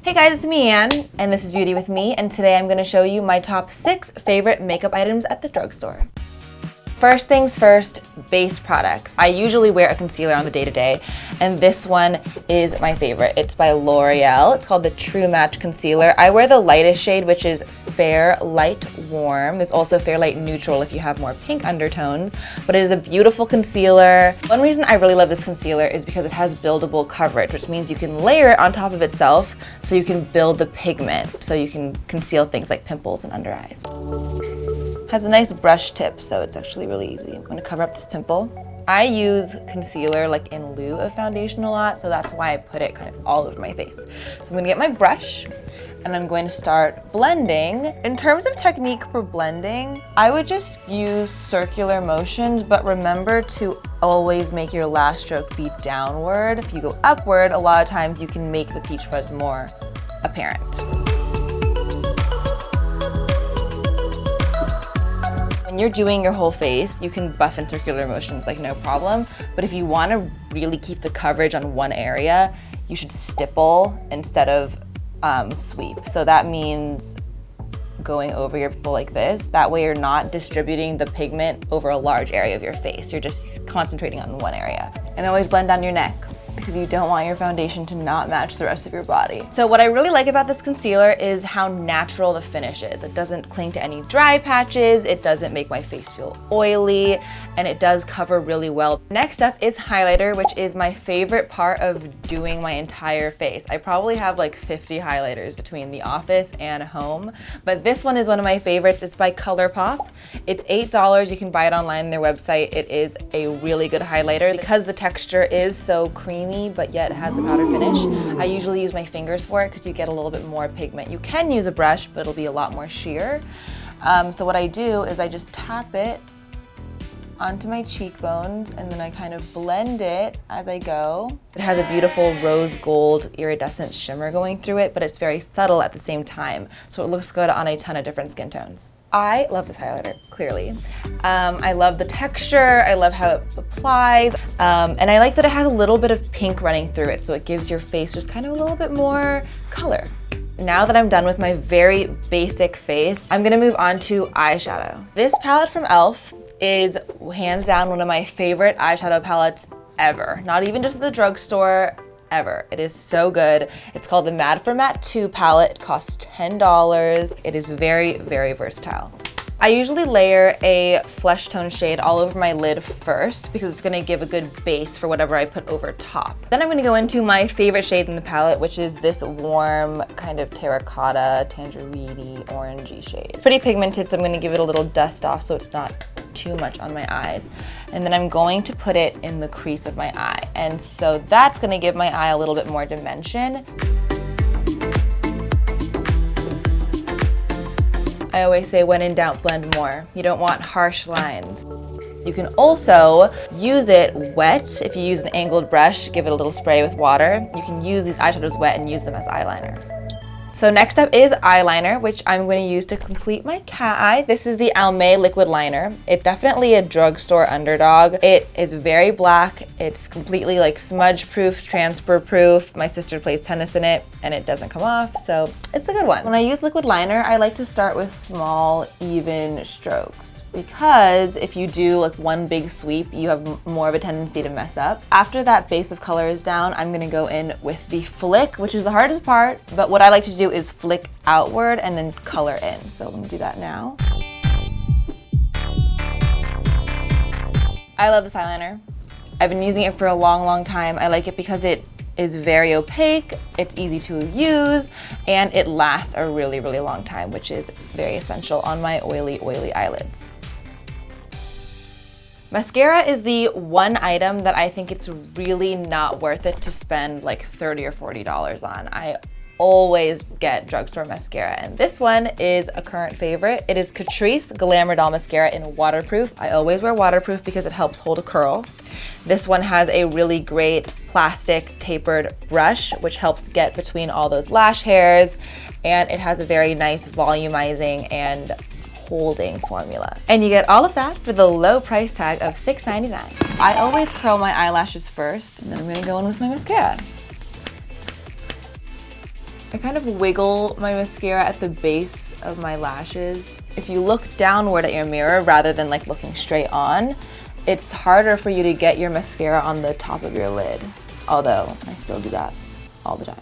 Hey guys, it's me, Anne, and this is Beauty with Me, and today I'm going to show you my top 6 favorite makeup items at the drugstore. First things first, base products. I usually wear a concealer on the day-to-day, and this one is my favorite. It's by L'Oreal. It's called the True Match Concealer. I wear the lightest shade, which is Fair Light Warm. There's also Fair Light Neutral if you have more pink undertones, but it is a beautiful concealer. One reason I really love this concealer is because it has buildable coverage, which means you can layer it on top of itself so you can build the pigment, so you can conceal things like pimples and under eyes. Has a nice brush tip, so it's actually really easy. I'm gonna cover up this pimple. I use concealer like in lieu of foundation a lot, so that's why I put it kind of all over my face. So I'm gonna get my brush and I'm going to start blending. In terms of technique for blending, I would just use circular motions, but remember to always make your last stroke be downward. If you go upward, a lot of times you can make the peach fuzz more apparent. When you're doing your whole face, you can buff in circular motions like no problem, but if you want to really keep the coverage on one area, you should stipple instead of sweep. So that means going over your pimple like this. That way you're not distributing the pigment over a large area of your face. You're just concentrating on one area. And always blend down your neck, because you don't want your foundation to not match the rest of your body. So what I really like about this concealer is how natural the finish is. It doesn't cling to any dry patches, it doesn't make my face feel oily, and it does cover really well. Next up is highlighter, which is my favorite part of doing my entire face. I probably have like 50 highlighters between the office and home, but this one is one of my favorites. It's by ColourPop. It's $8. You can buy it online on their website. It is a really good highlighter because the texture is so creamy, but yet it has a powder finish. I usually use my fingers for it because you get a little bit more pigment. You can use a brush, but it'll be a lot more sheer. So what I do is I just tap it onto my cheekbones and then I kind of blend it as I go. It has a beautiful rose gold iridescent shimmer going through it, but it's very subtle at the same time. So it looks good on a ton of different skin tones. I love this highlighter, clearly. I love the texture, I love how it applies, and I like that it has a little bit of pink running through it, so it gives your face just kind of a little bit more color. Now that I'm done with my very basic face, I'm gonna move on to eyeshadow. This palette from e.l.f. is hands down one of my favorite eyeshadow palettes ever. Not even just at the drugstore, ever. It is so good. It's called the Mad for Matte 2 palette. It costs $10. It is very, very versatile. I usually layer a flesh tone shade all over my lid first because it's gonna give a good base for whatever I put over top. Then I'm gonna go into my favorite shade in the palette, which is this warm kind of terracotta, tangerine-y, orangey shade. Pretty pigmented, so I'm gonna give it a little dust off so it's not too much on my eyes. And then I'm going to put it in the crease of my eye. And so that's gonna give my eye a little bit more dimension. I always say when in doubt, blend more. You don't want harsh lines. You can also use it wet. If you use an angled brush, give it a little spray with water. You can use these eyeshadows wet and use them as eyeliner. So next up is eyeliner, which I'm going to use to complete my cat eye. This is the Almay liquid liner. It's definitely a drugstore underdog. It is very black. It's completely like smudge proof, transfer proof. My sister plays tennis in it and it doesn't come off, so it's a good one. When I use liquid liner, I like to start with small, even strokes, because if you do like one big sweep, you have more of a tendency to mess up. After that base of color is down, I'm gonna go in with the flick, which is the hardest part, but what I like to do is flick outward and then color in. So I'm gonna do that now. I love this eyeliner. I've been using it for a long, long time. I like it because it is very opaque, it's easy to use, and it lasts a really, really long time, which is very essential on my oily, oily eyelids. Mascara is the one item that I think it's really not worth it to spend like $30 or $40 on. I always get drugstore mascara, and this one is a current favorite. It is Catrice Glamour Doll Mascara in waterproof. I always wear waterproof because it helps hold a curl. This one has a really great plastic tapered brush, which helps get between all those lash hairs, and it has a very nice volumizing and holding formula. And you get all of that for the low price tag of $6.99. I always curl my eyelashes first, and then I'm gonna go in with my mascara. I kind of wiggle my mascara at the base of my lashes. If you look downward at your mirror rather than like looking straight on, it's harder for you to get your mascara on the top of your lid. Although I still do that all the time.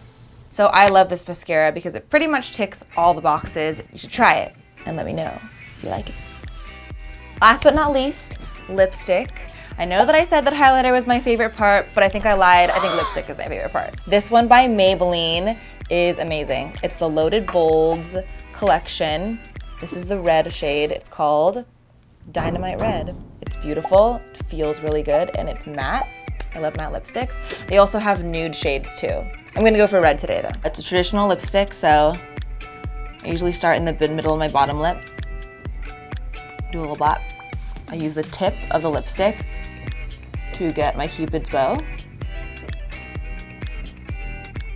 So I love this mascara because it pretty much ticks all the boxes. You should try it and let me know if you like it. Last but not least, lipstick. I know that I said that highlighter was my favorite part, but I think I lied. I think lipstick is my favorite part. This one by Maybelline is amazing. It's the Loaded Bolds collection. This is the red shade. It's called Dynamite Red. It's beautiful, it feels really good, and it's matte. I love matte lipsticks. They also have nude shades too. I'm gonna go for red today though. It's a traditional lipstick, so I usually start in the middle of my bottom lip. Do a little blot. I use the tip of the lipstick to get my Cupid's bow.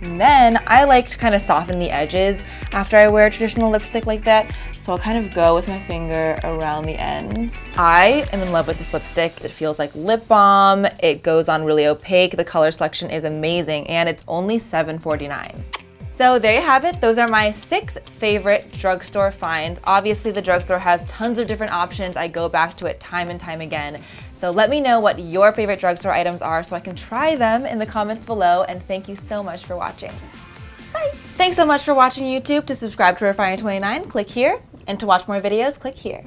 And then I like to kind of soften the edges after I wear a traditional lipstick like that. So I'll kind of go with my finger around the ends. I am in love with this lipstick. It feels like lip balm. It goes on really opaque. The color selection is amazing and it's only $7.49. So there you have it. Those are my 6 favorite drugstore finds. Obviously the drugstore has tons of different options. I go back to it time and time again. So let me know what your favorite drugstore items are so I can try them in the comments below, and thank you so much for watching. Bye. Thanks so much for watching YouTube. To subscribe to Refinery29, click here, and to watch more videos, click here.